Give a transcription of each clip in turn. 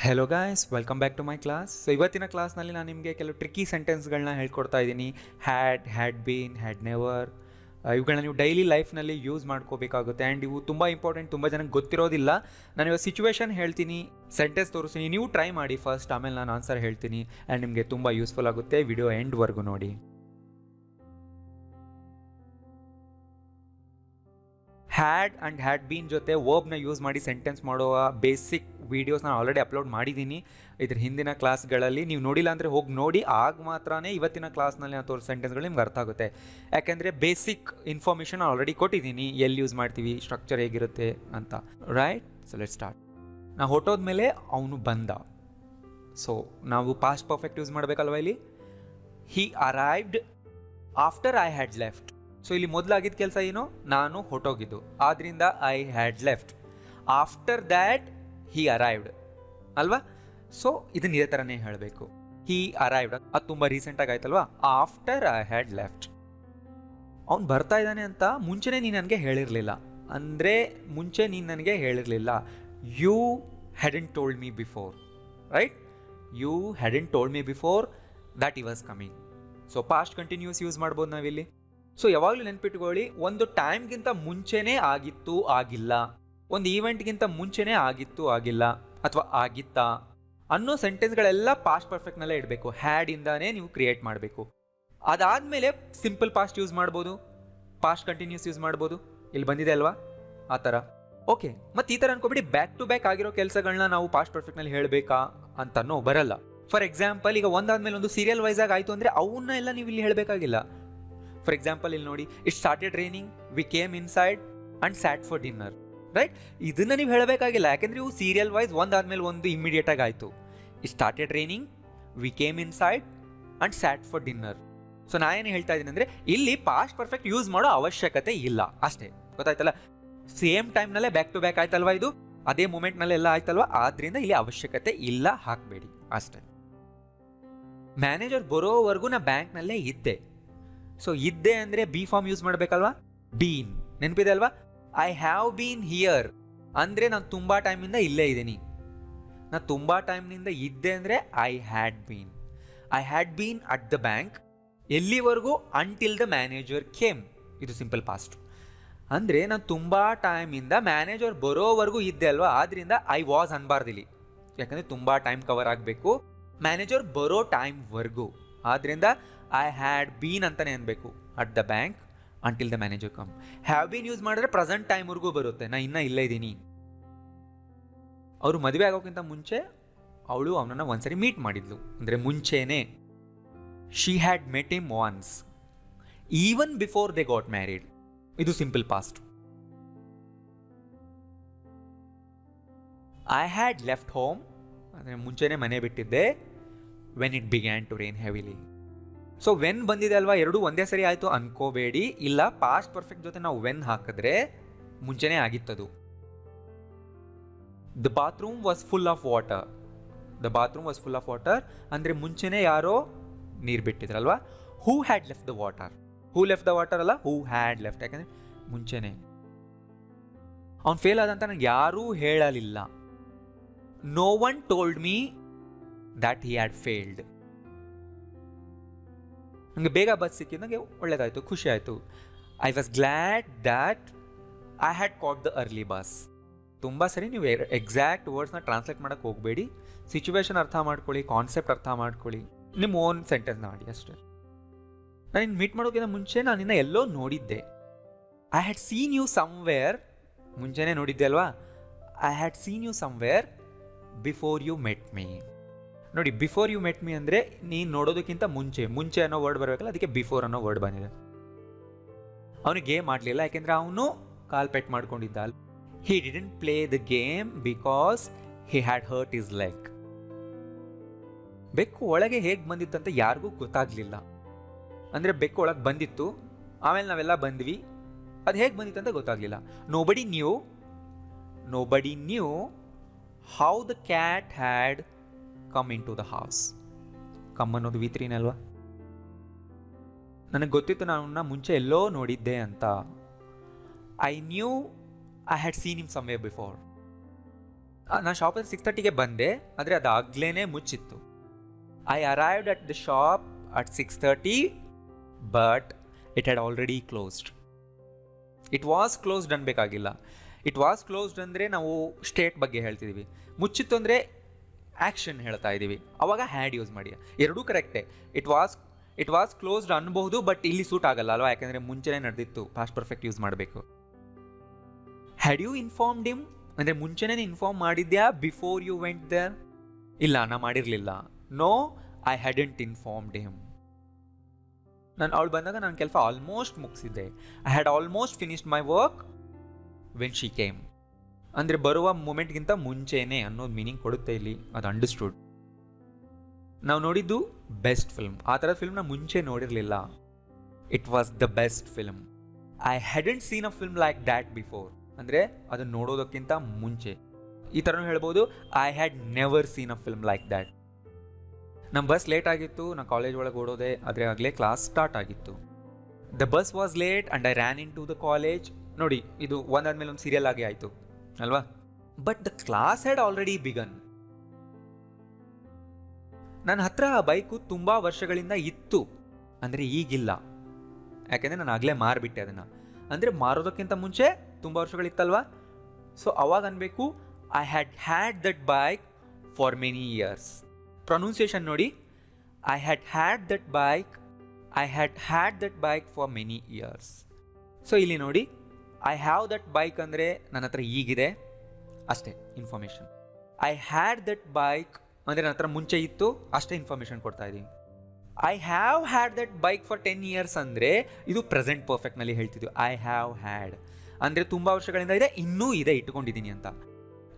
Hello guys, welcome back to my class. So ಇವತ್ತಿನ ಕ್ಲಾಸ್ನಲ್ಲಿ ನಾನು ನಿಮಗೆ ಕೆಲವು ಟ್ರಿಕ್ಕಿ ಸೆಂಟೆನ್ಸ್ಗಳನ್ನ ಹೇಳ್ಕೊಡ್ತಾ ಇದ್ದೀನಿ. Had been, had never. ಇವುಗಳನ್ನ ನೀವು ಡೈಲಿ ಲೈಫ್ನಲ್ಲಿ ಯೂಸ್ ಮಾಡ್ಕೋಬೇಕಾಗುತ್ತೆ. ಆ್ಯಂಡ್ ಇವು ತುಂಬ ಇಂಪಾರ್ಟೆಂಟ್, ತುಂಬ ಜನಕ್ಕೆ ಗೊತ್ತಿರೋದಿಲ್ಲ. ನಾನು ಇವಾಗ ಸಿಚುವೇಶನ್ ಹೇಳ್ತೀನಿ, ಸೆಂಟೆನ್ಸ್ ತೋರಿಸ್ತೀನಿ, ನೀವು ಟ್ರೈ ಮಾಡಿ ಫಸ್ಟ್, ಆಮೇಲೆ ನಾನು ಆನ್ಸರ್ ಹೇಳ್ತೀನಿ. ಆ್ಯಂಡ್ ನಿಮಗೆ ತುಂಬ ಯೂಸ್ಫುಲ್ ಆಗುತ್ತೆ. ವಿಡಿಯೋ ಎಂಡ್ವರೆಗೂ ನೋಡಿ. ಹ್ಯಾಡ್ ಆ್ಯಂಡ್ ಹ್ಯಾಡ್ ಬೀನ್ ಜೊತೆ ವರ್ಬ್ನ ಯೂಸ್ ಮಾಡಿ ಸೆಂಟೆನ್ಸ್ ಮಾಡುವ ಬೇಸಿಕ್ ವೀಡಿಯೋಸ್ ನಾನು ಆಲ್ರೆಡಿ ಅಪ್ಲೋಡ್ ಮಾಡಿದ್ದೀನಿ ಇದ್ರ ಹಿಂದಿನ ಕ್ಲಾಸ್ಗಳಲ್ಲಿ. ನೀವು ನೋಡಿಲ್ಲ ಅಂದರೆ ಹೋಗಿ ನೋಡಿ, ಆಗ ಮಾತ್ರನೇ ಇವತ್ತಿನ ಕ್ಲಾಸ್ನಲ್ಲಿ ನಾನು ತೋರಿಸೋ ಸೆಂಟೆನ್ಸ್ಗಳು ನಿಮ್ಗೆ ಅರ್ಥ ಆಗುತ್ತೆ. ಯಾಕೆಂದರೆ ಬೇಸಿಕ್ ಇನ್ಫಾರ್ಮೇಷನ್ ಆಲ್ರೆಡಿ ಕೊಟ್ಟಿದ್ದೀನಿ, ಎಲ್ಲಿ ಯೂಸ್ ಮಾಡ್ತೀವಿ, ಸ್ಟ್ರಕ್ಚರ್ ಹೇಗಿರುತ್ತೆ ಅಂತ. Right, so let start. ನಾವು ಹೊಟ್ಟೋದ್ಮೇಲೆ ಅವನು ಬಂದ. ಸೊ ನಾವು ಪಾಸ್ಟ್ ಪರ್ಫೆಕ್ಟ್ ಯೂಸ್ ಮಾಡಬೇಕಲ್ವ ಇಲ್ಲಿ. He arrived after I had left. So ಇಲ್ಲಿ ಮೊದಲಾಗಿದ್ದ ಕೆಲಸ ಏನು, ನಾನು ಹೊಟ್ಟೋಗಿದ್ದು, ಆದ್ದರಿಂದ I had left. After that he arrived ಅಲ್ವಾ. ಸೊ ಇದನ್ನ ಇದೇ ಥರನೇ ಹೇಳಬೇಕು. ಹಿ ಅರೈವ್ಡ್ ಅದು ತುಂಬ ರೀಸೆಂಟಾಗಿ ಆಯ್ತಲ್ವಾ. After I had left. ಅವ್ನು ಬರ್ತಾ ಇದ್ದಾನೆ ಅಂತ ಮುಂಚೆನೇ ನೀನು ನನಗೆ ಹೇಳಿರಲಿಲ್ಲ, ಅಂದರೆ ಮುಂಚೆ ನೀನು ನನಗೆ ಹೇಳಿರಲಿಲ್ಲ. You hadn't told me before. Right, you hadn't told me before that he was coming. So past continuous use ಮಾಡ್ಬೋದು ನಾವಿಲ್ಲಿ. ಸೊ ಯಾವಾಗಲೂ ನೆನ್ಪಿಟ್ಕೊಳ್ಳಿ, ಒಂದು ಟೈಮ್ಗಿಂತ ಮುಂಚೆನೇ ಆಗಿತ್ತು ಆಗಿಲ್ಲ, ಒಂದು ಈವೆಂಟ್ಗಿಂತ ಮುಂಚೆನೇ ಆಗಿತ್ತು ಆಗಿಲ್ಲ, ಅಥವಾ ಆಗಿತ್ತಾ ಅನ್ನೋ ಸೆಂಟೆನ್ಸ್ಗಳೆಲ್ಲ ಪಾಸ್ಟ್ ಪರ್ಫೆಕ್ಟ್ನಲ್ಲೇ ಇಡಬೇಕು. ಹ್ಯಾಡಿಂದಾನೇ ನೀವು ಕ್ರಿಯೇಟ್ ಮಾಡಬೇಕು. ಅದಾದಮೇಲೆ ಸಿಂಪಲ್ ಪಾಸ್ಟ್ ಯೂಸ್ ಮಾಡ್ಬೋದು, ಪಾಸ್ಟ್ ಕಂಟಿನ್ಯೂಸ್ ಯೂಸ್ ಮಾಡ್ಬೋದು. ಇಲ್ಲಿ ಬಂದಿದೆ ಅಲ್ವಾ, ಆ ಥರ. ಓಕೆ, ಮತ್ತು ಈ ಥರ ಅನ್ಕೊಬಿಡಿ ಬ್ಯಾಕ್ ಟು ಬ್ಯಾಕ್ ಆಗಿರೋ ಕೆಲಸಗಳನ್ನ ನಾವು ಪಾಸ್ಟ್ ಪರ್ಫೆಕ್ಟ್ನಲ್ಲಿ ಹೇಳಬೇಕಾ ಅಂತನೋ ಬರಲ್ಲ. ಫಾರ್ ಎಕ್ಸಾಂಪಲ್, ಈಗ ಒಂದಾದ್ಮೇಲೆ ಒಂದು ಸೀರಿಯಲ್ ವೈಸ್ ಆಗಿ ಆಯಿತು ಅಂದರೆ ಅವನ್ನ ಎಲ್ಲ ನೀವು ಇಲ್ಲಿ ಹೇಳಬೇಕಾಗಿಲ್ಲ. ಫಾರ್ ಎಕ್ಸಾಂಪಲ್ ಇಲ್ಲಿ ನೋಡಿ, it started raining, we came inside and sat for dinner. Right, ಇದನ್ನ ನೀವು ಹೇಳಬೇಕಾಗಿಲ್ಲ, ಯಾಕೆಂದ್ರೆ ಇವು ಸೀರಿಯಲ್ ವೈಸ್ ಒಂದಾದ್ಮೇಲೆ ಒಂದು ಇಮಿಡಿಯೇಟ್ ಆಗಿ ಆಯಿತು. It started raining, we came inside and sat for dinner. So ನಾ ಏನು ಹೇಳ್ತಾ ಇದ್ದೀನಿ ಅಂದರೆ ಇಲ್ಲಿ ಪಾಸ್ಟ್ ಪರ್ಫೆಕ್ಟ್ ಯೂಸ್ ಮಾಡೋ ಅವಶ್ಯಕತೆ ಇಲ್ಲ, ಅಷ್ಟೇ. ಗೊತ್ತಾಯ್ತಲ್ಲ, ಸೇಮ್ ಟೈಮ್ನಲ್ಲೇ ಬ್ಯಾಕ್ ಟು ಬ್ಯಾಕ್ ಆಯ್ತಲ್ವಾ, ಇದು ಅದೇ ಮೂಮೆಂಟ್ನಲ್ಲೆಲ್ಲ ಆಯ್ತಲ್ವಾ, ಆದ್ರಿಂದ ಇಲ್ಲಿ ಅವಶ್ಯಕತೆ ಇಲ್ಲ, ಹಾಕಬೇಡಿ ಅಷ್ಟೇ. ಮ್ಯಾನೇಜರ್ ಬರೋವರೆಗೂ ನಾ ಬ್ಯಾಂಕ್ನಲ್ಲೇ ಇದ್ದೆ. ಸೊ ಇದ್ದೆ ಅಂದರೆ ಬಿ ಫಾರ್ಮ್ ಯೂಸ್ ಮಾಡಬೇಕಲ್ವಾ. ಬೀನ್ ನೆನಪಿದೆ ಅಲ್ವಾ. ಐ ಹ್ಯಾವ್ ಬೀನ್ ಹಿಯರ್ ಅಂದರೆ ನಾನು ತುಂಬ ಟೈಮಿಂದ ಇಲ್ಲೇ ಇದ್ದೀನಿ. ನಾನು ತುಂಬ ಟೈಮ್ನಿಂದ ಇದ್ದೆ ಅಂದರೆ I had bean. I had bean at the bank ಎಲ್ಲಿವರೆಗೂ, ಅಂಟಿಲ್ ದ ಮ್ಯಾನೇಜರ್ ಕೇಮ್. ಇದು ಸಿಂಪಲ್ ಪಾಸ್ಟ್. ಅಂದರೆ ನಾನು ತುಂಬ ಟೈಮಿಂದ ಮ್ಯಾನೇಜರ್ ಬರೋವರೆಗೂ ಇದ್ದೆ ಅಲ್ವಾ, ಆದ್ರಿಂದ ಐ ವಾಸ್ ಅನ್ಬಾರ್ದಿಲ್ಲಿ, ಯಾಕಂದರೆ ತುಂಬ ಟೈಮ್ ಕವರ್ ಆಗಬೇಕು. ಮ್ಯಾನೇಜರ್ ಬರೋ ಟೈಮ್ವರೆಗೂ, ಆದ್ರಿಂದ ಐ ಹ್ಯಾಡ್ ಬೀನ್ ಅಂತಾನೆ ಅನ್ಬೇಕು. At the bank until the manager come. Have been use ಮಾಡಿದ್ರೆ ಪ್ರೆಸೆಂಟ್ ಟೈಮ್ವರೆಗೂ ಬರುತ್ತೆ, ನಾ ಇನ್ನೂ ಇಲ್ಲೇ ಇದ್ದೀನಿ. ಅವರು ಮದುವೆ ಆಗೋಕ್ಕಿಂತ ಮುಂಚೆ ಅವಳು ಅವನನ್ನು ಒಂದ್ಸರಿ ಮೀಟ್ ಮಾಡಿದ್ಲು, ಅಂದರೆ ಮುಂಚೆನೇ. She had met him once even before they got married. ಇದು simple past. I had left home ಅಂದರೆ ಮುಂಚೆನೇ ಮನೆ ಬಿಟ್ಟಿದ್ದೆ. When it began to rain heavily. So when ಬಂದಿದೆ ಅಲ್ವಾ, ಎರಡೂ ಒಂದೇ ಸರಿ ಆಯಿತು ಅನ್ಕೋಬೇಡಿ. ಇಲ್ಲ, ಪಾಸ್ಟ್ ಪರ್ಫೆಕ್ಟ್ ಜೊತೆ ನಾವು ವೆನ್ ಹಾಕಿದ್ರೆ ಮುಂಚೆನೇ ಆಗಿತ್ತದು. The bathroom was full of water. The bathroom was full of water ಅಂದರೆ ಮುಂಚೆನೇ ಯಾರೋ ನೀರು ಬಿಟ್ಟಿದ್ರಲ್ವಾ. Who had left the water. Who left the water ಅಲ್ಲ, ಹೂ ಹ್ಯಾಡ್ ಲೆಫ್ಟ್, ಯಾಕಂದರೆ ಮುಂಚೆನೇ. ಅವ್ನು ಫೇಲ್ ಆದಂತ ನನಗೆ ಯಾರೂ ಹೇಳಲಿಲ್ಲ. No one told me that he had failed. ನನಗೆ ಬೇಗ ಬಸ್ ಸಿಕ್ಕಿದಂಗೆ ಒಳ್ಳೇದಾಯಿತು, ಖುಷಿ ಆಯಿತು. I was glad that I had caught the early bus. ತುಂಬ ಸರಿ ನೀವು ಎಕ್ಸಾಕ್ಟ್ ವರ್ಡ್ಸ್ನ ಟ್ರಾನ್ಸ್ಲೇಟ್ ಮಾಡೋಕ್ಕೆ ಹೋಗಬೇಡಿ. ಸಿಚುವೇಶನ್ ಅರ್ಥ ಮಾಡ್ಕೊಳ್ಳಿ, ಕಾನ್ಸೆಪ್ಟ್ ಅರ್ಥ ಮಾಡ್ಕೊಳ್ಳಿ, ನಿಮ್ಮ ಓನ್ ಸೆಂಟೆನ್ಸ್ ಮಾಡಿ ಅಷ್ಟೇ. ನಾನು ಮೀಟ್ ಮಾಡೋಕ್ಕಿಂತ ಮುಂಚೆ ನಾನು ನಿನ್ನ ಎಲ್ಲೋ ನೋಡಿದ್ದೆ. I had seen you somewhere. ಮುಂಚೆನೇ ನೋಡಿದ್ದೆ ಅಲ್ವಾ. I had seen you somewhere before you met me. ನೋಡಿ, ಬಿಫೋರ್ ಯು ಮೆಟ್ ಮೀ ಅಂದರೆ ನೀನು ನೋಡೋದಕ್ಕಿಂತ ಮುಂಚೆ ಅನ್ನೋ ವರ್ಡ್ ಬರಬೇಕಲ್ಲ, ಅದಕ್ಕೆ ಬಿಫೋರ್ ಅನ್ನೋ ವರ್ಡ್ ಬಂದಿದೆ. ಅವನಿಗೆ ಗೇಮ್ ಆಡಲಿಲ್ಲ, ಯಾಕೆಂದರೆ ಅವನು ಕಾಲ್ ಪೆಟ್ ಮಾಡ್ಕೊಂಡಿದ್ದ. He didn't play the game because he had hurt his leg. ಬೆಕ್ಕು ಒಳಗೆ ಹೇಗೆ ಬಂದಿತ್ತಂತ ಯಾರಿಗೂ ಗೊತ್ತಾಗಲಿಲ್ಲ. ಅಂದರೆ ಬೆಕ್ಕು ಒಳಗೆ ಬಂದಿತ್ತು, ಆಮೇಲೆ ನಾವೆಲ್ಲ ಬಂದ್ವಿ, ಅದು ಹೇಗೆ ಬಂದಿತ್ತಂತ ಗೊತ್ತಾಗಲಿಲ್ಲ. Nobody knew how the cat had come into the house. Come ಅನ್ನೋದು V3 ಅಲ್ವಾ. ನನಗೆ ಗೊತ್ತಿತ್ತು ನಾನು ಮುಂಚೆ ಎಲ್ಲೋ ನೋಡಿದ್ದೆ ಅಂತ. I knew I had seen him somewhere before. ನಾನು ಶಾಪಲ್ಲಿ 6:30ಗೆ ಬಂದೆ, ಆದರೆ ಅದಾಗಲೇ ಮುಚ್ಚಿತ್ತು. I arrived at the shop at 6:30, but it had already closed. It was closed ಅನ್ಬೇಕಾಗಿಲ್ಲ. ಇಟ್ ವಾಸ್ ಕ್ಲೋಸ್ಡ್ ಅಂದರೆ ನಾವು ಸ್ಟೇಟ್ ಬಗ್ಗೆ ಹೇಳ್ತಿದ್ದೀವಿ, ಮುಚ್ಚಿತ್ತು ಅಂದರೆ ಆ್ಯಕ್ಷನ್ ಹೇಳ್ತಾ ಇದ್ದೀವಿ, ಅವಾಗ ಹ್ಯಾಡ್ ಯೂಸ್ ಮಾಡಿ. ಎರಡೂ ಕರೆಕ್ಟೇ. ಇಟ್ ವಾಸ್ ಕ್ಲೋಸ್ಡ್ ಅನ್ಬಹುದು, ಬಟ್ ಇಲ್ಲಿ ಸೂಟ್ ಆಗಲ್ಲ ಅಲ್ವಾ, ಯಾಕಂದರೆ ಮುಂಚೆನೇ ನಡೆದಿತ್ತು, ಪಾಸ್ಟ್ ಪರ್ಫೆಕ್ಟ್ ಯೂಸ್ ಮಾಡಬೇಕು. ಹ್ಯಾಡ್ ಯು ಇನ್ಫಾರ್ಮ್ಡ್ ಹಿಮ್ ಅಂದರೆ ಮುಂಚೆನೇ ಇನ್ಫಾರ್ಮ್ ಮಾಡಿದ್ಯಾ ಬಿಫೋರ್ ಯು ವೆಂಟ್ ದೇರ್? ಇಲ್ಲ, ನಾ ಮಾಡಿರಲಿಲ್ಲ. No, I hadn't informed him. ಅವಳು ಬಂದಾಗ ನಾನು ಕೆಲಸ ಆಲ್ಮೋಸ್ಟ್ ಮುಗಿಸಿದ್ದೆ. I had almost finished my work when she came. ಅಂದರೆ ಬರುವ ಮೂಮೆಂಟ್ಗಿಂತ ಮುಂಚೆನೇ ಅನ್ನೋದು ಮೀನಿಂಗ್ ಕೊಡುತ್ತೆ ಇಲ್ಲಿ, ಅದು ಅಂಡರ್ಸ್ಟುಡ್. ನಾವು ನೋಡಿದ್ದು ಬೆಸ್ಟ್ ಫಿಲ್ಮ್. ಆ ಥರದ ಫಿಲ್ಮ್ನ ಮುಂಚೆ ನೋಡಿರಲಿಲ್ಲ. It was the best film. I hadn't seen a film like that before. ಅಂದರೆ ಅದನ್ನು ನೋಡೋದಕ್ಕಿಂತ ಮುಂಚೆ. ಈ ಥರನೂ ಹೇಳ್ಬೋದು, I had never seen a film like that. ನಮ್ಮ ಬಸ್ ಲೇಟ್ ಆಗಿತ್ತು, ನಾನು ಕಾಲೇಜ್ ಒಳಗೆ ಓಡೋದೆ, ಆದರೆ ಆಗಲೇ ಕ್ಲಾಸ್ ಸ್ಟಾರ್ಟ್ ಆಗಿತ್ತು. The bus was late and I ran into the college. ನೋಡಿ, ಇದು ಒಂದಾದ್ಮೇಲೆ ಒಂದು ಸೀರಿಯಲ್ ಆಗಿ ಆಯಿತು ಅಲ್ವಾ? But the class had already begun. ನನ್ನ ಹತ್ರ ಆ ಬೈಕು ತುಂಬ ವರ್ಷಗಳಿಂದ ಇತ್ತು, ಅಂದರೆ ಈಗಿಲ್ಲ, ಯಾಕೆಂದರೆ ನಾನು ಆಗಲೇ ಮಾರಿಬಿಟ್ಟೆ ಅದನ್ನು. ಅಂದರೆ ಮಾರೋದಕ್ಕಿಂತ ಮುಂಚೆ ತುಂಬ ವರ್ಷಗಳಿತ್ತಲ್ವಾ? ಸೊ ಅವಾಗ ಅನ್ಬೇಕು, I had that bike for many years. Pronunciation ನೋಡಿ, I had that bike for many years. So ಇಲ್ಲಿ ನೋಡಿ, ಐ ಹ್ಯಾವ್ ದಟ್ ಬೈಕ್ ಅಂದರೆ ನನ್ನ ಹತ್ರ ಈಗಿದೆ ಅಷ್ಟೇ information. I had that bike ಅಂದರೆ ನನ್ನ ಹತ್ರ ಮುಂಚೆ ಇತ್ತು, ಅಷ್ಟೇ ಇನ್ಫಾರ್ಮೇಷನ್ ಕೊಡ್ತಾ ಇದ್ದೀನಿ. I have had that bike for 10 years ಅಂದರೆ ಇದು ಪ್ರೆಸೆಂಟ್ ಪರ್ಫೆಕ್ಟ್ನಲ್ಲಿ ಹೇಳ್ತಿದ್ವಿ. ಐ ಹ್ಯಾವ್ ಹ್ಯಾಡ್ ಅಂದರೆ ತುಂಬ ವರ್ಷಗಳಿಂದ ಇದೆ, ಇನ್ನೂ ಇದೆ, ಇಟ್ಕೊಂಡಿದ್ದೀನಿ ಅಂತ.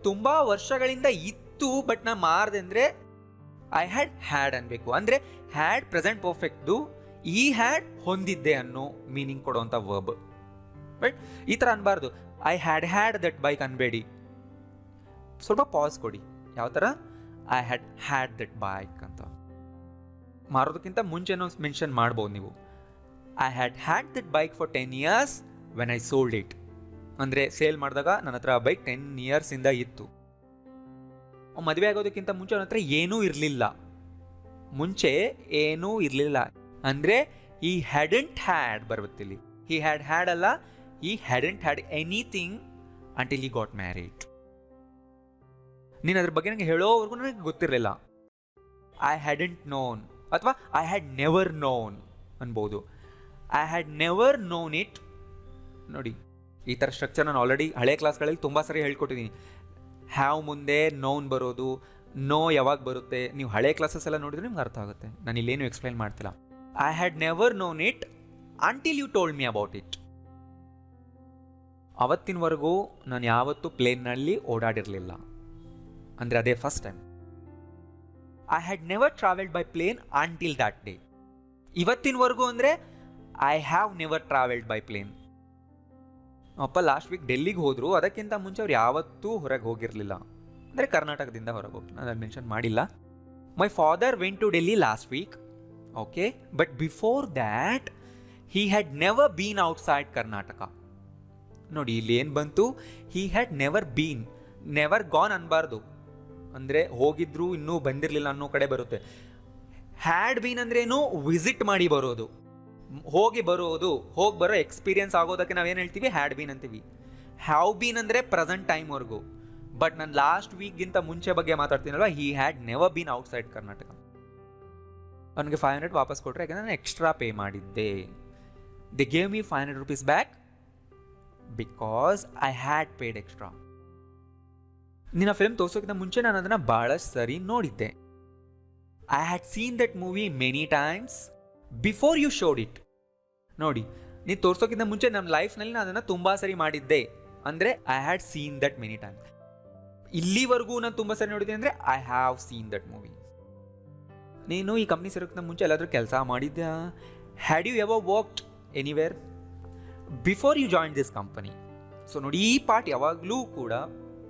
ತುಂಬ ವರ್ಷಗಳಿಂದ ಇತ್ತು ಬಟ್ ನಾ ಮಾರ್ದೆ ಅಂದರೆ ಐ ಹ್ಯಾಡ್ ಅನ್ಬೇಕು. ಅಂದರೆ ಹ್ಯಾಡ್ ಪ್ರೆಸೆಂಟ್ ಪರ್ಫೆಕ್ಟ್ದು, ಈ ಹ್ಯಾಡ್ ಹೊಂದಿದ್ದೆ ಅನ್ನೋ ಮೀನಿಂಗ್ ಕೊಡುವಂಥ ವರ್ಬ್. ರೈಟ್? ಈ ಥರ ಅನ್ಬಾರ್ದು. ಐ ಹ್ಯಾಡ್ ದಟ್ ಬೈಕ್ ಅನ್ಬೇಡಿ, ಸ್ವಲ್ಪ ಪಾಸ್ ಕೊಡಿ. ಯಾವ ಥರ? ಐ ಹ್ಯಾಡ್ ದಟ್ ಬೈಕ್ ಅಂತ. ಮಾರೋದಕ್ಕಿಂತ ಮುಂಚೆನೂ ಮೆನ್ಷನ್ ಮಾಡ್ಬೋದು ನೀವು. I had that bike for 10 years when I sold it. ಅಂದರೆ ಸೇಲ್ ಮಾಡಿದಾಗ ನನ್ನ ಹತ್ರ ಬೈಕ್ 10 years ಇಂದ ಇತ್ತು. ಮದುವೆ ಆಗೋದಕ್ಕಿಂತ ಮುಂಚೆ ಅವನ ಹತ್ರ ಏನೂ ಇರಲಿಲ್ಲ. ಮುಂಚೆ ಏನೂ ಇರಲಿಲ್ಲ ಅಂದರೆ ಈ ಹ್ಯಾಡಂಟ್ ಹ್ಯಾಡ್ ಬರುತ್ತಿಲ್ಲಿ. ಹಿ ಹ್ಯಾಡ್ ಅಲ್ಲ, ಈ hadn't had anything until he got married. ನೀನು ಅದ್ರ ಬಗ್ಗೆ ನನಗೆ ಹೇಳೋವರೆಗೂ ನನಗೆ ಗೊತ್ತಿರಲಿಲ್ಲ. ಐ ಹ್ಯಾಡಂಟ್ ನೋನ್ ಅಥವಾ ಐ ಹ್ಯಾಡ್ ನೆವರ್ ನೋನ್ ಅನ್ಬೋದು. I had never known it. ನೋಡಿ, ಈ ಥರ ಸ್ಟ್ರಕ್ಚರ್ ನಾನು ಆಲ್ರೆಡಿ ಹಳೆ ಕ್ಲಾಸ್ಗಳಲ್ಲಿ ತುಂಬ ಸರಿ ಹೇಳ್ಕೊಟ್ಟಿದ್ದೀನಿ. ಹ್ಯಾವ್ ಮುಂದೆ ನೋನ್ ಬರೋದು, ನೋ ಯಾವಾಗ ಬರುತ್ತೆ, ನೀವು ಹಳೆ ಕ್ಲಾಸಸ್ ಎಲ್ಲ ನೋಡಿದ್ರೆ ನಿಮ್ಗೆ ಅರ್ಥ ಆಗುತ್ತೆ. ನಾನು ಇಲ್ಲೇನು ಎಕ್ಸ್ಪ್ಲೈನ್ ಮಾಡ್ತಿಲ್ಲ. I had never known it until you told me about it. ಅವತ್ತಿನವರೆಗೂ ನಾನು ಯಾವತ್ತೂ ಪ್ಲೇನ್ನಲ್ಲಿ ಓಡಾಡಿರಲಿಲ್ಲ, ಅಂದರೆ ಅದೇ first time. I had never travelled by plane until that day. ಇವತ್ತಿನವರೆಗೂ ಅಂದರೆ I have never travelled by plane. ಅಪ್ಪ ಲಾಸ್ಟ್ ವೀಕ್ ಡೆಲ್ಲಿಗೆ ಹೋದರು, ಅದಕ್ಕಿಂತ ಮುಂಚೆ ಅವ್ರು ಯಾವತ್ತೂ ಹೊರಗೆ ಹೋಗಿರಲಿಲ್ಲ, ಅಂದರೆ ಕರ್ನಾಟಕದಿಂದ ಹೊರಗೆ ಹೋಗಿ. ನಾನು ಅದು ಮೆನ್ಷನ್ ಮಾಡಿಲ್ಲ. My father went to Delhi last week, okay, but before that he had never been outside Karnataka. ನೋಡಿ, ಇಲ್ಲಿ ಏನು ಬಂತು? He had never been. Never gone ಅನ್ಬಾರ್ದು, ಅಂದರೆ ಹೋಗಿದ್ರು ಇನ್ನೂ ಬಂದಿರಲಿಲ್ಲ ಅನ್ನೋ ಕಡೆ ಬರುತ್ತೆ. ಹ್ಯಾಡ್ ಬೀನ್ ಅಂದ್ರೇನು? ವಿಸಿಟ್ ಮಾಡಿ ಬರೋದು, ಹೋಗಿ ಬರೋದು, ಹೋಗಿ ಬರೋ ಎಕ್ಸ್ಪೀರಿಯನ್ಸ್ ಆಗೋದಕ್ಕೆ ನಾವೇನು ಹೇಳ್ತೀವಿ? ಹ್ಯಾಡ್ ಬೀನ್ ಅಂತೀವಿ. ಹ್ಯಾವ್ ಬೀನ್ ಅಂದರೆ ಪ್ರೆಸೆಂಟ್ ಟೈಮ್ವರೆಗೂ. ಬಟ್ ನಾನು ಲಾಸ್ಟ್ ವೀಕ್ಗಿಂತ ಮುಂಚೆ ಬಗ್ಗೆ ಮಾತಾಡ್ತೀನಲ್ವ, he had never been outside Karnataka. ಅವನಿಗೆ 500 ವಾಪಸ್ ಕೊಟ್ಟರೆ, ಯಾಕಂದರೆ ನಾನು ಎಕ್ಸ್ಟ್ರಾ ಪೇ ಮಾಡಿದ್ದೆ. They gave me 500 rupees back because I had paid extra. ನಿನ್ನ ಫಿಲ್ಮ್ ತೋರ್ಸೋಕ್ಕಿಂತ ಮುಂಚೆ ನಾನು ಅದನ್ನು ಭಾಳಷ್ಟು ಸರಿ ನೋಡಿದ್ದೆ. I had seen that movie many times before you showed it. ನೋಡಿ, ನೀನು ತೋರ್ಸೋಕ್ಕಿಂತ ಮುಂಚೆ ನಮ್ಮ ಲೈಫ್ನಲ್ಲಿ ನಾನು ಅದನ್ನು ತುಂಬ ಸರಿ ಮಾಡಿದ್ದೆ, ಅಂದರೆ I had seen that many times. ಇಲ್ಲಿವರೆಗೂ ನಾನು ತುಂಬ ಸರಿ ನೋಡಿದ್ದೆ ಅಂದರೆ I have seen that movie. ನೀನು ಈ ಕಂಪ್ನಿ ಸೇರೋಕ್ಕಿಂತ ಮುಂಚೆ ಎಲ್ಲಾದರೂ ಕೆಲಸ ಮಾಡಿದ್ಯಾ? Had you ever worked anywhere before you join this company? So ನೋಡಿ, ಈ ಪಾರ್ಟ್ ಯಾವಾಗಲೂ ಕೂಡ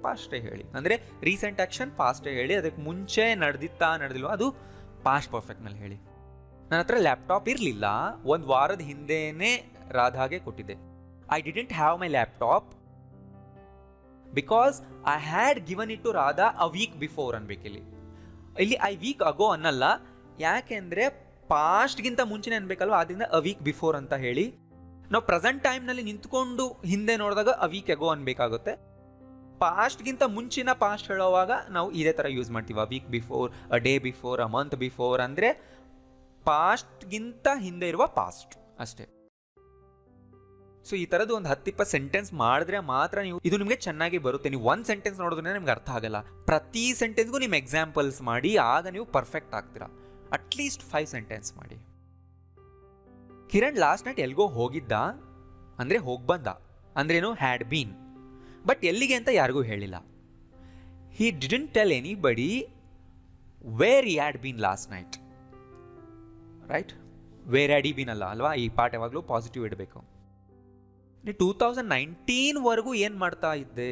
ಪಾಸ್ಟೇ ಹೇಳಿ, ಅಂದರೆ ರೀಸೆಂಟ್ ಆ್ಯಕ್ಷನ್ ಪಾಸ್ಟೇ ಹೇಳಿ. ಅದಕ್ಕೆ ಮುಂಚೆ ನಡೆದಿಲ್ವೋ ಅದು ಪಾಸ್ಟ್ ಪರ್ಫೆಕ್ಟ್ನಲ್ಲಿ ಹೇಳಿ. ನನ್ನ ಹತ್ರ ಲ್ಯಾಪ್ಟಾಪ್ ಇರಲಿಲ್ಲ, 1 ವಾರದ ಹಿಂದೆಯೇ ರಾಧಾಗೆ ಕೊಟ್ಟಿದ್ದೆ. I didn't have my laptop because I had given it to Radha a week before ಅನ್ಬೇಕಿಲ್ಲಿ. ಇಲ್ಲಿ ಐ ವೀಕ್ ಅಗೋ ಅನ್ನಲ್ಲ, ಯಾಕೆಂದರೆ ಪಾಸ್ಟ್ಗಿಂತ ಮುಂಚೆನೇ ಅನ್ಬೇಕಲ್ವ, ಆದ್ದರಿಂದ ಅ ವೀಕ್ ಬಿಫೋರ್ ಅಂತ ಹೇಳಿ. ನಾವು ಪ್ರೆಸೆಂಟ್ ಟೈಮ್ನಲ್ಲಿ ನಿಂತ್ಕೊಂಡು ಹಿಂದೆ ನೋಡಿದಾಗ ಅ ವೀಕ್ ಅಗೋ ಅನ್ಬೇಕಾಗುತ್ತೆ. ಪಾಸ್ಟ್ಗಿಂತ ಮುಂಚಿನ ಪಾಸ್ಟ್ ಹೇಳೋವಾಗ ನಾವು ಇದೇ ಥರ ಯೂಸ್ ಮಾಡ್ತೀವಿ, a week before, a day before, a month before, ಅಂದರೆ ಪಾಸ್ಟ್ಗಿಂತ ಹಿಂದೆ ಇರುವ ಪಾಸ್ಟ್ ಅಷ್ಟೇ. ಸೊ ಈ ಥರದ್ದು ಒಂದು 10-20 ಸೆಂಟೆನ್ಸ್ ಮಾಡಿದ್ರೆ ಮಾತ್ರ ನೀವು ಇದು ನಿಮಗೆ ಚೆನ್ನಾಗಿ ಬರುತ್ತೆ. ನೀವು ಒಂದು ಸೆಂಟೆನ್ಸ್ ನೋಡಿದ್ರೆ ನಿಮ್ಗೆ ಅರ್ಥ ಆಗಲ್ಲ. ಪ್ರತಿ ಸೆಂಟೆನ್ಸ್ಗೂ ನಿಮ್ಮ ಎಕ್ಸಾಂಪಲ್ಸ್ ಮಾಡಿ, ಆಗ ನೀವು ಪರ್ಫೆಕ್ಟ್ ಆಗ್ತೀರಾ. ಅಟ್ಲೀಸ್ಟ್ 5 ಸೆಂಟೆನ್ಸ್ ಮಾಡಿ. ಕಿರಣ್ ಲಾಸ್ಟ್ ನೈಟ್ ಎಲ್ಗೋ ಹೋಗಿದ್ದ ಅಂದರೆ ಹೋಗಿ ಬಂದ ಅಂದ್ರೇನು, ಹ್ಯಾಡ್ ಬೀನ್. ಬಟ್ ಎಲ್ಲಿಗೆ ಅಂತ ಯಾರಿಗೂ ಹೇಳಿಲ್ಲ. He didn't tell anybody where he had been last night. Right, where had he been ಅಲ್ಲ ಅಲ್ವಾ, ಈ ಪಾರ್ಟ್ ಯಾವಾಗಲೂ ಪಾಸಿಟಿವ್ ಇಡಬೇಕು. ನೀವು 2019ವರೆಗೂ ಏನು ಮಾಡ್ತಾ ಇದ್ದೆ,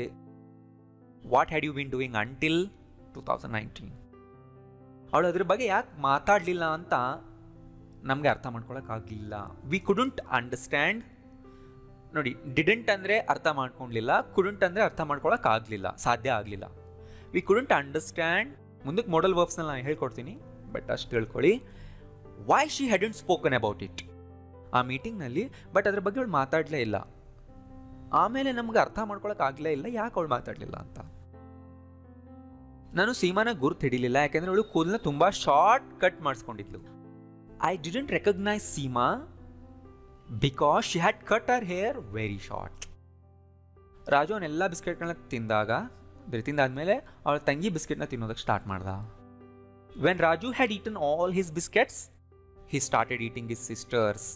what had you been doing until 2019. ಅವಳು ಅದ್ರ ಬಗ್ಗೆ ಯಾಕೆ ಮಾತಾಡಲಿಲ್ಲ ಅಂತ ನಮಗೆ ಅರ್ಥ ಮಾಡ್ಕೊಳಕ್ಕಾಗಲಿಲ್ಲ. We couldn't understand. ನೋಡಿ, ಡಿಡೆಂಟ್ ಅಂದರೆ ಅರ್ಥ ಮಾಡ್ಕೊಳ್ಲಿಲ್ಲ, ಕುಡಂಟ್ ಅಂದರೆ ಅರ್ಥ ಮಾಡ್ಕೊಳಕ್ಕಾಗಲಿಲ್ಲ, ಸಾಧ್ಯ ಆಗಲಿಲ್ಲ. We couldn't understand. ಮುಂದಕ್ಕೆ ಮಾಡಲ್ ವರ್ಬ್ಸ್ನ ನಾನು ಹೇಳ್ಕೊಡ್ತೀನಿ, ಬಟ್ ಅಷ್ಟು ತಿಳ್ಕೊಳ್ಳಿ. Why she hadn't spoken about it ಆ ಮೀಟಿಂಗ್ನಲ್ಲಿ. ಬಟ್ ಅದ್ರ ಬಗ್ಗೆ ಅವಳು ಮಾತಾಡಲೇ ಇಲ್ಲ. ಆಮೇಲೆ ನಮ್ಗೆ ಅರ್ಥ ಮಾಡ್ಕೊಳಕ್ಕಾಗಲೇ ಇಲ್ಲ ಯಾಕೆ ಅವಳು ಮಾತಾಡಲಿಲ್ಲ ಅಂತ. ನಾನು ಸೀಮಾನ ಗುರ್ತು ಹಿಡಿಲಿಲ್ಲ, ಯಾಕೆಂದರೆ ಅವಳು ಕೂದಲನ್ನ ತುಂಬ ಶಾರ್ಟ್ ಕಟ್ ಮಾಡಿಸ್ಕೊಂಡಿದ್ಲು. I didn't recognise Seema because she had cut her hair very short. Raju ಅವನೆಲ್ಲ ಬಿಸ್ಕೆಟ್ಗಳನ್ನ ತಿಂದಾದ್ಮೇಲೆ ಅವಳ ತಂಗಿ ಬಿಸ್ಕೆಟ್ನ ತಿನ್ನೋದಕ್ಕೆ ಸ್ಟಾರ್ಟ್ ಮಾಡ್ದ. When Raju had eaten all his biscuits, he started eating his sister's.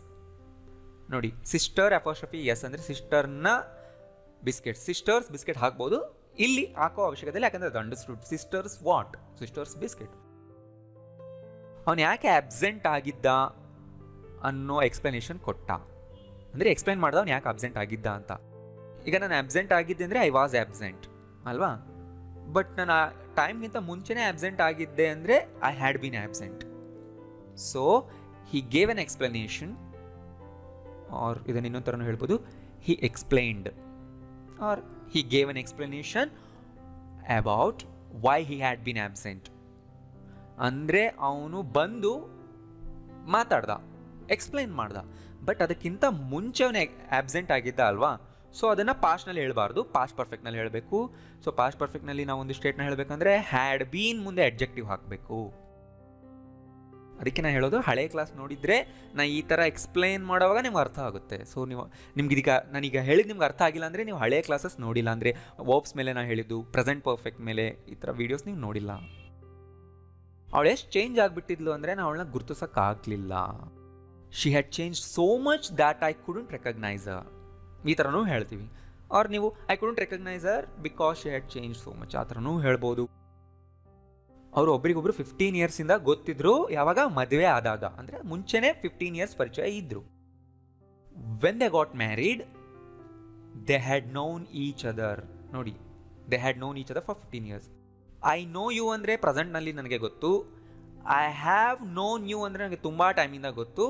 ನೋಡಿ, ಸಿಸ್ಟರ್ ಅಪಾಸ್ಟ್ರಫಿ ಎಸ್ ಅಂದರೆ ಸಿಸ್ಟರ್ನ ಬಿಸ್ಕೆಟ್. ಸಿಸ್ಟರ್ಸ್ ಬಿಸ್ಕೆಟ್ ಹಾಕ್ಬೋದು, ಇಲ್ಲಿ ಹಾಕೋ ಅವಶ್ಯಕತೆ ಇಲ್ಲ, ಯಾಕಂದರೆ ಅದು understood. Sisters what? Sisters biscuit. ಅವನು ಯಾಕೆ ಅಬ್ಸೆಂಟ್ ಆಗಿದ್ದ ಅನ್ನೋ ಎಕ್ಸ್ಪ್ಲನೇಷನ್ ಕೊಟ್ಟ, ಅಂದರೆ ಎಕ್ಸ್ಪ್ಲೈನ್ ಮಾಡ್ದ ಅವ್ನು ಯಾಕೆ ಅಬ್ಸೆಂಟ್ ಆಗಿದ್ದ ಅಂತ. ಈಗ ನಾನು ಅಬ್ಸೆಂಟ್ ಆಗಿದ್ದೆ ಅಂದರೆ ಐ ವಾಸ್ ಆಬ್ಸೆಂಟ್ ಅಲ್ವಾ, ಬಟ್ ನಾನು ಆ ಟೈಮ್ಗಿಂತ ಮುಂಚೆನೇ ಅಬ್ಸೆಂಟ್ ಆಗಿದ್ದೆ ಅಂದರೆ I had been absent. So he gave an explanation, or ಇದನ್ನು ಇನ್ನೊಂದು ಥರನೂ ಹೇಳ್ಬೋದು, he explained or he gave an explanation about why he had been absent. ಅಂದರೆ ಅವನು ಬಂದು ಮಾತಾಡ್ದ, ಎಕ್ಸ್ಪ್ಲೈನ್ ಮಾಡ್ದ. ಬಟ್ ಅದಕ್ಕಿಂತ ಮುಂಚೆ ಅವನು ಆಬ್ಸೆಂಟ್ ಆಗಿದ್ದ ಅಲ್ವಾ, ಸೊ ಅದನ್ನು ಪಾಸ್ಟ್ನಲ್ಲಿ ಹೇಳಬಾರ್ದು, ಪಾಸ್ಟ್ ಪರ್ಫೆಕ್ಟ್ನಲ್ಲಿ ಹೇಳಬೇಕು. ಸೊ ಪಾಸ್ಟ್ ಪರ್ಫೆಕ್ಟ್ನಲ್ಲಿ ನಾವು ಒಂದು ಸ್ಟೇಟ್ನ ಹೇಳಬೇಕಂದ್ರೆ ಹ್ಯಾಡ್ ಬೀನ್ ಮುಂದೆ ಅಡ್ಜೆಕ್ಟಿವ್ ಹಾಕಬೇಕು. ಅದಕ್ಕೆ ನಾನು ಹೇಳೋದು, ಹಳೆ ಕ್ಲಾಸ್ ನೋಡಿದರೆ ನಾ ಈ ಥರ ಎಕ್ಸ್ಪ್ಲೈನ್ ಮಾಡೋವಾಗ ನಿಮ್ಗೆ ಅರ್ಥ ಆಗುತ್ತೆ. ಸೊ ನಿಮ್ಗೆ ನಾನೀಗ ಹೇಳಿದ್ದು ನಿಮ್ಗೆ ಅರ್ಥ ಆಗಿಲ್ಲ ಅಂದರೆ ನೀವು ಹಳೆ ಕ್ಲಾಸಸ್ ನೋಡಿಲ್ಲ, ಅಂದರೆ ವರ್ಬ್ಸ್ ಮೇಲೆ ನಾನು ಹೇಳಿದ್ದು, ಪ್ರೆಸೆಂಟ್ ಪರ್ಫೆಕ್ಟ್ ಮೇಲೆ ಈ ಥರ ವೀಡಿಯೋಸ್ ನೀವು ನೋಡಿಲ್ಲ. ಅವಳು ಎಷ್ಟು ಚೇಂಜ್ ಆಗಿಬಿಟ್ಟಿದ್ಲು ಅಂದರೆ ನಾನು ಅವಳನ್ನ ಗುರುತಿಸೋಕ್ಕಾಗಲಿಲ್ಲ. She had change so much that I couldn't recognise her, ಈ ಥರನೂ ಹೇಳ್ತೀವಿ. ಆರ್ ನೀವು I couldn't recognise her because she had change so much, ಆ ಥರನೂ ಹೇಳ್ಬೋದು. ಅವರು ಒಬ್ರಿಗೊಬ್ರು 15 ಇಯರ್ಸಿಂದ ಗೊತ್ತಿದ್ರು, ಯಾವಾಗ ಮದುವೆ ಆದಾಗ, ಅಂದರೆ ಮುಂಚೆನೇ 15 ಇಯರ್ಸ್ ಪರಿಚಯ ಇದ್ರು. When they got married they had known each other. ನೋಡಿ, they had known each other for 15 years. I know you ಅಂದರೆ ಪ್ರೆಸೆಂಟ್ನಲ್ಲಿ ನನಗೆ ಗೊತ್ತು, ಐ ಹ್ಯಾವ್ ನೋನ್ ಯು ಅಂದರೆ ನನಗೆ ತುಂಬ ಟೈಮಿಂದ ಗೊತ್ತು.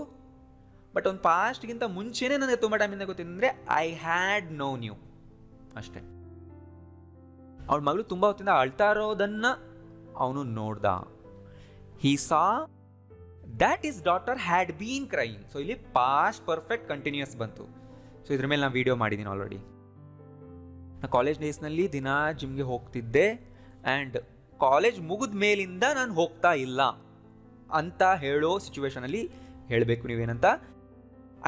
ಬಟ್ ಒಂದು ಪಾಸ್ಟ್ಗಿಂತ ಮುಂಚೆನೇ ನನಗೆ ತುಂಬ ಟೈಮಿಂದ ಗೊತ್ತಿದೆ ಅಂದರೆ ಐ ಹ್ಯಾಡ್ ನೋನ್ ಯು ಅಷ್ಟೇ. ಅವಳ ಮಗಳು ತುಂಬ ಹೊತ್ತಿಂದ ಅಳ್ತಾ ಇರೋದನ್ನು ಅವನು ನೋಡ್ದ. ಹಿ ಸಾ that is daughter had been crying. So ಇಲ್ಲಿ ಪಾಸ್ಟ್ ಪರ್ಫೆಕ್ಟ್ ಕಂಟಿನ್ಯೂಸ್ ಬಂತು. ಸೊ ಇದ್ರ ಮೇಲೆ ನಾನು ವೀಡಿಯೋ ಮಾಡಿದ್ದೀನಿ ಆಲ್ರೆಡಿ. ನಾನು ಕಾಲೇಜ್ ಡೇಸ್ನಲ್ಲಿ ದಿನ ಜಿಮ್ಗೆ ಹೋಗ್ತಿದ್ದೆ, ಆ್ಯಂಡ್ ಕಾಲೇಜ್ ಮುಗಿದ ಮೇಲಿಂದ ನಾನು ಹೋಗ್ತಾ ಇಲ್ಲ ಅಂತ ಹೇಳೋ ಸಿಚುವೇಶನಲ್ಲಿ ಹೇಳಬೇಕು ನೀವೇನಂತ,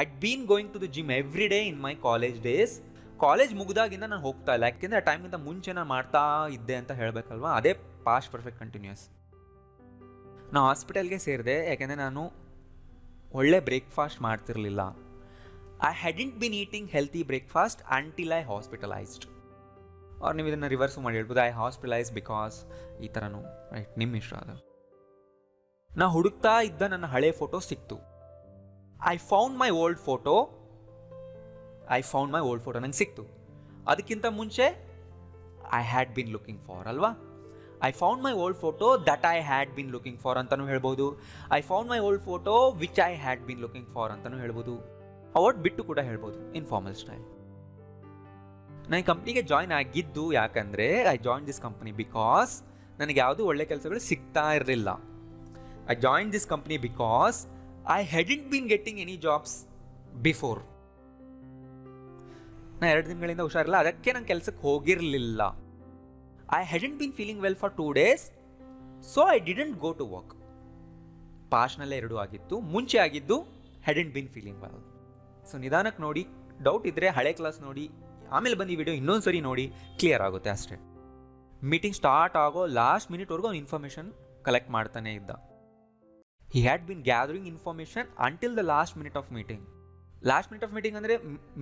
I'd been going to the gym every day in my college days. College ಮುಗಿದಾಗಿಂದ ನಾನು ಹೋಗ್ತಾ ಇಲ್ಲ, ಯಾಕೆಂದರೆ ಆ ಟೈಮ್ಗಿಂತ ಮುಂಚೆ ನಾನು ಮಾಡ್ತಾ ಇದ್ದೆ ಅಂತ ಹೇಳಬೇಕಲ್ವಾ, ಅದೇ ಪಾಸ್ಟ್ ಪರ್ಫೆಕ್ಟ್ ಕಂಟಿನ್ಯೂಸ್. ನಾನು ಹಾಸ್ಪಿಟಲ್ಗೆ ಸೇರಿದೆ ಯಾಕೆಂದರೆ ನಾನು ಒಳ್ಳೆ ಬ್ರೇಕ್ಫಾಸ್ಟ್ ಮಾಡ್ತಿರಲಿಲ್ಲ. I hadn't been eating healthy breakfast until I hospitalised. ಅವ್ರು ನೀವು ಇದನ್ನು ರಿವರ್ಸು ಮಾಡಿ ಹೇಳ್ಬೋದು, ಐ ಹಾಸ್ಪಿಟಲೈಸ್ ಬಿಕಾಸ್ ಈ ಥರನೂ, ರೈಟ್, ನಿಮ್ಮ ಇಷ್ಟ ಅದು. ನಾ ಹುಡುಕ್ತಾ ಇದ್ದ ನನ್ನ ಹಳೆ ಫೋಟೋ ಸಿಕ್ತು. I found my old photo ನಂಗೆ ಸಿಕ್ತು. ಅದಕ್ಕಿಂತ ಮುಂಚೆ I had been looking for ಅಲ್ವಾ. I found my old photo that I had been looking for ಅಂತಲೂ ಹೇಳ್ಬೋದು. I found my old photo which I had been looking for ಅಂತಲೂ ಹೇಳ್ಬೋದು. ಅವಟ್ ಬಿಟ್ಟು ಕೂಡ ಹೇಳ್ಬೋದು, ಇನ್ಫಾರ್ಮಲ್ ಸ್ಟೈಲ್. ನಾನು ಕಂಪ್ನಿಗೆ ಜಾಯ್ನ್ ಆಗಿದ್ದು ಯಾಕಂದರೆ I join this company because ನನಗೆ ಯಾವುದೂ ಒಳ್ಳೆ ಕೆಲಸಗಳು ಸಿಗ್ತಾ ಇರಲಿಲ್ಲ. I join this company because I hadn't been getting any jobs before. ನಾನು 2 ದಿನಗಳಿಂದ ಹುಷಾರಿಲ್ಲ, ಅದಕ್ಕೆ ನಾನು ಕೆಲಸಕ್ಕೆ ಹೋಗಿರಲಿಲ್ಲ. I hadn't been feeling well for 2 days, so I didn't go to work. ಪಾಸ್ಟ್ನಲ್ಲೇ 2 ಆಗಿತ್ತು, ಮುಂಚೆ ಆಗಿದ್ದು hadn't been feeling well. So ನಿಧಾನಕ್ಕೆ ನೋಡಿ, ಡೌಟ್ ಇದ್ದರೆ ಹಳೆ ಕ್ಲಾಸ್ ನೋಡಿ, ಆಮೇಲೆ ಬಂದು ಈ ವಿಡಿಯೋ ಇನ್ನೊಂದು ಸರಿ ನೋಡಿ, ಕ್ಲಿಯರ್ ಆಗುತ್ತೆ ಅಷ್ಟೇ. ಮೀಟಿಂಗ್ ಸ್ಟಾರ್ಟ್ ಆಗೋ ಲಾಸ್ಟ್ ಮಿನಿಟ್ವರೆಗೂ ಅವ್ನು ಇನ್ಫಾರ್ಮೇಷನ್ ಕಲೆಕ್ಟ್ ಮಾಡ್ತಾನೆ ಇದ್ದ. ಹಿ had bin gathering information until the last minute of meeting. Last minute of meeting ಅಂದರೆ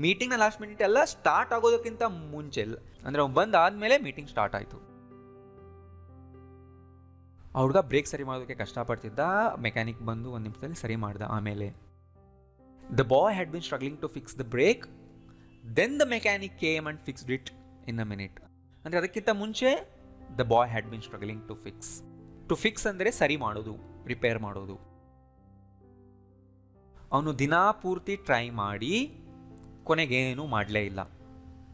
ಮೀಟಿಂಗ್ನ ಲಾಸ್ಟ್ ಮಿನಿಟ್ ಎಲ್ಲ ಸ್ಟಾರ್ಟ್ ಆಗೋದಕ್ಕಿಂತ ಮುಂಚೆ, ಅಂದರೆ ಅವ್ನು ಬಂದಾದಮೇಲೆ ಮೀಟಿಂಗ್ ಸ್ಟಾರ್ಟ್ ಆಯಿತು. ಆ ಹುಡುಗ ಬ್ರೇಕ್ ಸರಿ ಮಾಡೋದಕ್ಕೆ ಕಷ್ಟಪಡ್ತಿದ್ದ. ಮೆಕ್ಯಾನಿಕ್ ಬಂದು 1 ನಿಮಿಷದಲ್ಲಿ ಸರಿ ಮಾಡ್ದ. ಆಮೇಲೆ the boy had been struggling to fix the brake, then the mechanic came and fixed it in a minute. ಅಂದರೆ ಅದಕ್ಕಿಂತ ಮುಂಚೆ the boy had been struggling to fix. To fix ಅಂದರೆ ಸರಿ ಮಾಡೋದು, ರಿಪೇರ್ ಮಾಡೋದು. ಅವನು ದಿನಾ ಪೂರ್ತಿ ಟ್ರೈ ಮಾಡಿ ಕೊನೆಗೇನೂ ಮಾಡಲೇ ಇಲ್ಲ,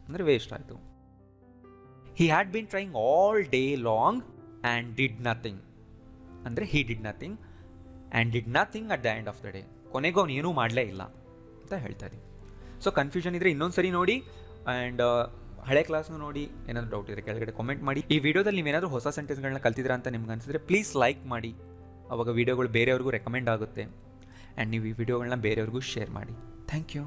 ಅಂದರೆ ವೇಸ್ಟ್ ಆಯಿತು. He had been trying all day long and did nothing, ಅಂದರೆ he did nothing and did nothing at the end of the day. ಕೊನೆಗೂ ಅವನು ಏನೂ ಮಾಡಲೇ ಇಲ್ಲ ಅಂತ ಹೇಳ್ತಾ ಇದ್ದೀನಿ. ಸೊ ಕನ್ಫ್ಯೂಷನ್ ಇದ್ದರೆ ಇನ್ನೊಂದು ಸರಿ ನೋಡಿ, ಆ್ಯಂಡ್ ಹಳೆ ಕ್ಲಾಸ್ನು ನೋಡಿ. ಏನಾದರೂ ಡೌಟ್ ಇದ್ದರೆ ಕೆಳಗಡೆ ಕಾಮೆಂಟ್ ಮಾಡಿ. ಈ ವಿಡಿಯೋದಲ್ಲಿ ನೀವೇನಾದರೂ ಹೊಸ ಸೆಂಟೆನ್ಸ್ಗಳನ್ನ ಕಲ್ತಿದ್ದೀರಾ ಅಂತ ನಿಮ್ಗೆ ಅನಿಸಿದ್ರೆ ಪ್ಲೀಸ್ ಲೈಕ್ ಮಾಡಿ, ಅವಾಗ ವಿಡಿಯೋಗಳು ಬೇರೆಯವ್ರಿಗೂ ರೆಕಮೆಂಡ್ ಆಗುತ್ತೆ. ಆ್ಯಂಡ್ ನೀವು ಈ ವಿಡಿಯೋಗಳನ್ನ ಬೇರೆಯವ್ರಿಗೂ ಶೇರ್ ಮಾಡಿ. Thank you.